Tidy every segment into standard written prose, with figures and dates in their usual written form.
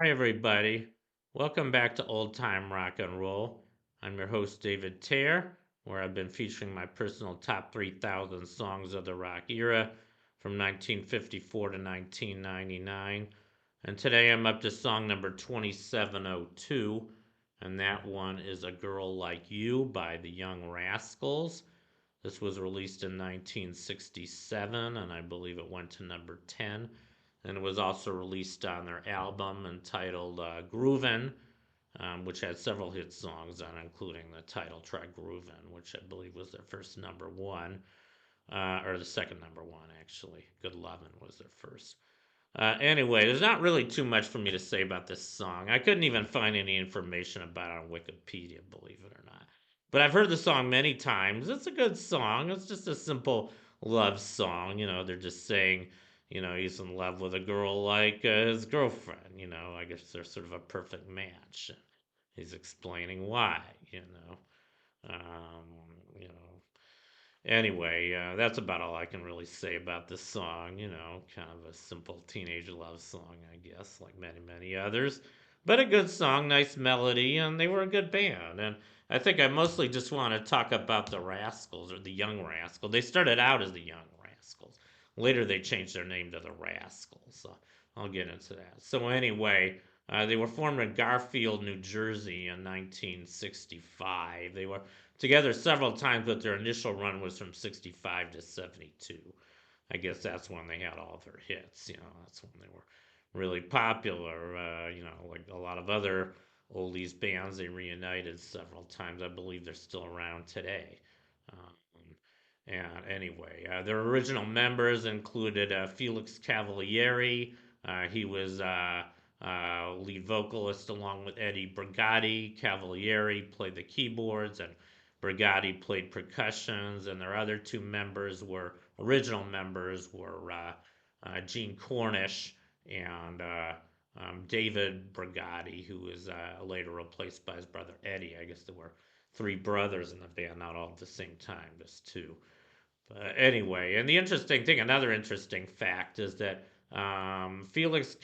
Hi, everybody. Welcome back to Old Time Rock and Roll. I'm your host, David Tare, where I've been featuring my personal top 3,000 songs of the rock era from 1954 to 1999. And today I'm up to song number 2702, and that one is A Girl Like You by the Young Rascals. This was released in 1967, and I believe it went to number 10. And it was also released on their album entitled Groovin, which had several hit songs on, including the title track Groovin, which I believe was their first number one, or the second number one, actually. Good Lovin' was their first. Anyway, there's not really too much for me to say about this song. I couldn't even find any information about it on Wikipedia, believe it or not. But I've heard the song many times. It's a good song. It's just a simple love song. They're just saying, he's in love with a girl like his girlfriend. I guess they're sort of a perfect match. He's explaining why, you know. Um, you know, Anyway, that's about all I can really say about this song. Kind of a simple teenage love song, I guess, like many, many others. But a good song, nice melody, and they were a good band. And I think I mostly just want to talk about the Rascals or the Young Rascals. They started out as the Young Rascals. Later, they changed their name to the Rascals. So I'll get into that. So, anyway, they were formed in Garfield, New Jersey in 1965. They were together several times, but their initial run was from 65 to 72. I guess that's when they had all their hits. That's when they were really popular. Like a lot of other oldies bands, they reunited several times. I believe they're still around today. Um, and anyway, their original members included Felix Cavalieri. He was lead vocalist along with Eddie Brigati. Cavalieri played the keyboards, and Brigati played percussions. And their other two members were original members were Gene Cornish and David Brigati, who was later replaced by his brother Eddie. I guess there were three brothers in the band, not all at the same time, just two. Anyway, and the interesting thing, another interesting fact, is that Felix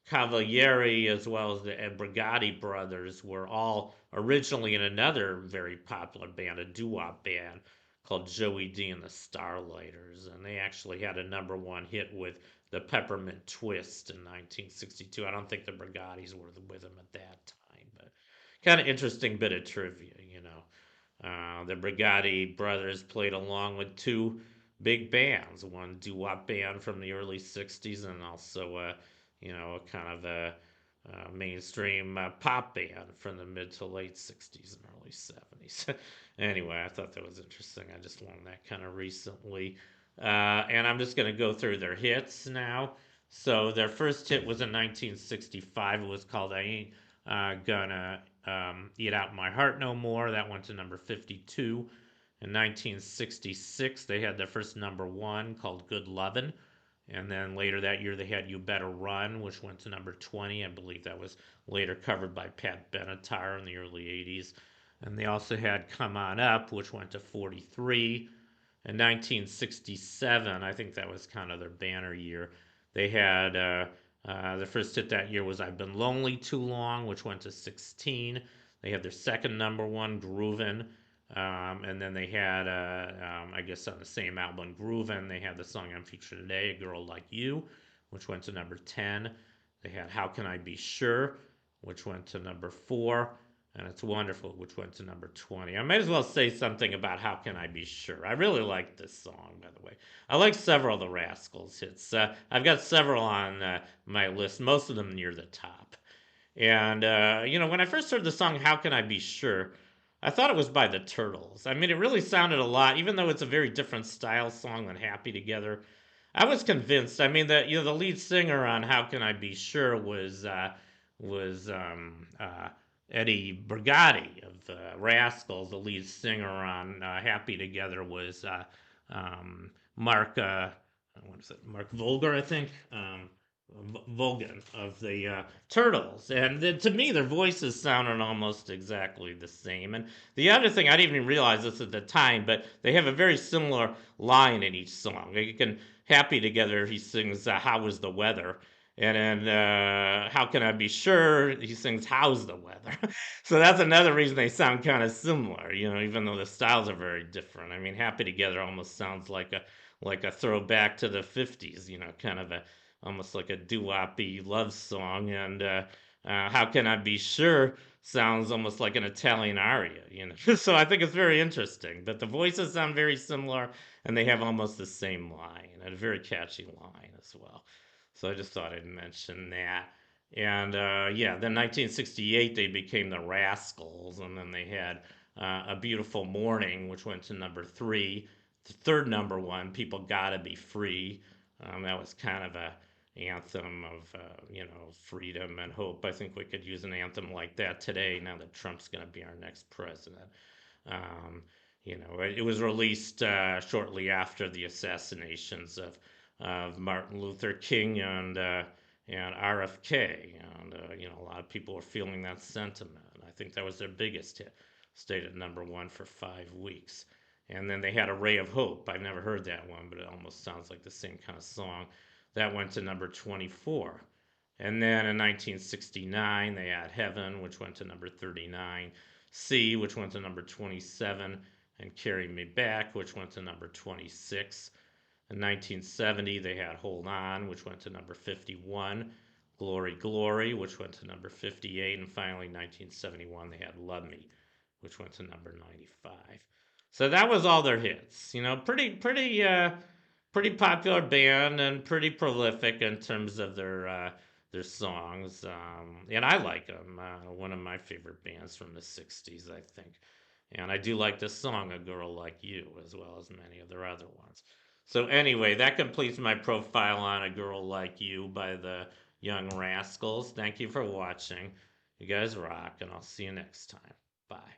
Cavalieri, as well as the Brigati brothers, were all originally in another very popular band, a doo-wop band called Joey D and the Starlighters, and they actually had a number one hit with the Peppermint Twist in 1962. I don't think the Brigatis were with them at that time, but kind of interesting bit of trivia. The Brigati brothers played along with two big bands, one doo-wop band from the early 60s and also, kind of a mainstream pop band from the mid to late 60s and early 70s. Anyway, I thought that was interesting. I just learned that kind of recently. And I'm just going to go through their hits now. So their first hit was in 1965. It was called I Ain't Gonna Eat Out My Heart No More. That went to number 52. In 1966, they had their first number one called Good Lovin'. And then later that year, they had You Better Run, which went to number 20. I believe that was later covered by Pat Benatar in the early 80s. And they also had Come On Up, which went to 43. In 1967, I think that was kind of their banner year. They had the first hit that year was I've Been Lonely Too Long, which went to 16. They had their second number one, Groovin'. And then they had, I guess on the same album, Groovin', they had the song I'm featuring today, A Girl Like You, which went to number 10. They had How Can I Be Sure, which went to number 4. And It's Wonderful, which went to number 20. I might as well say something about How Can I Be Sure. I really like this song, by the way. I like several of the Rascals hits. I've got several on my list, most of them near the top. And, when I first heard the song How Can I Be Sure, I thought it was by the Turtles. I mean, it really sounded a lot, even though it's a very different style song than Happy Together. I was convinced. I mean, the lead singer on How Can I Be Sure was Eddie Brigati of the Rascals. The lead singer on Happy Together was Mark. What is it? Mark Volger, I think. Vogan of the Turtles, and to me, their voices sounded almost exactly the same. And the other thing, I didn't even realize this at the time, but they have a very similar line in each song. You can Happy Together, he sings "How Was the Weather," And then How Can I Be Sure? He sings How's the Weather? So that's another reason they sound kind of similar, even though the styles are very different. I mean, Happy Together almost sounds like a throwback to the 50s, kind of a almost like a doo-woppy love song. And How Can I Be Sure sounds almost like an Italian aria. So I think it's very interesting. But the voices sound very similar, and they have almost the same line, and a very catchy line as well. So I just thought I'd mention that. And yeah, then 1968 they became the Rascals, and then they had A Beautiful Morning, which went to number three. The third number one, People Gotta Be Free. That was kind of a anthem of freedom and hope. I think we could use an anthem like that today. Now that Trump's going to be our next president. Um, it was released shortly after the assassinations of Martin Luther King and RFK, and a lot of people were feeling that sentiment. I think that was their biggest hit, stayed at number one for 5 weeks. And then they had A Ray of Hope. I've never heard that one, but it almost sounds like the same kind of song. That went to number 24. And then in 1969, they had Heaven, which went to number 39, See, which went to number 27, and Carry Me Back, which went to number 26. In 1970, they had Hold On, which went to number 51, Glory Glory, which went to number 58, and finally 1971, they had Love Me, which went to number 95. So that was all their hits. Pretty popular band and pretty prolific in terms of their songs. And I like them. One of my favorite bands from the '60s, I think. And I do like this song, A Girl Like You, as well as many of their other ones. So, anyway, that completes my profile on A Girl Like You by the Young Rascals. Thank you for watching. You guys rock, and I'll see you next time. Bye.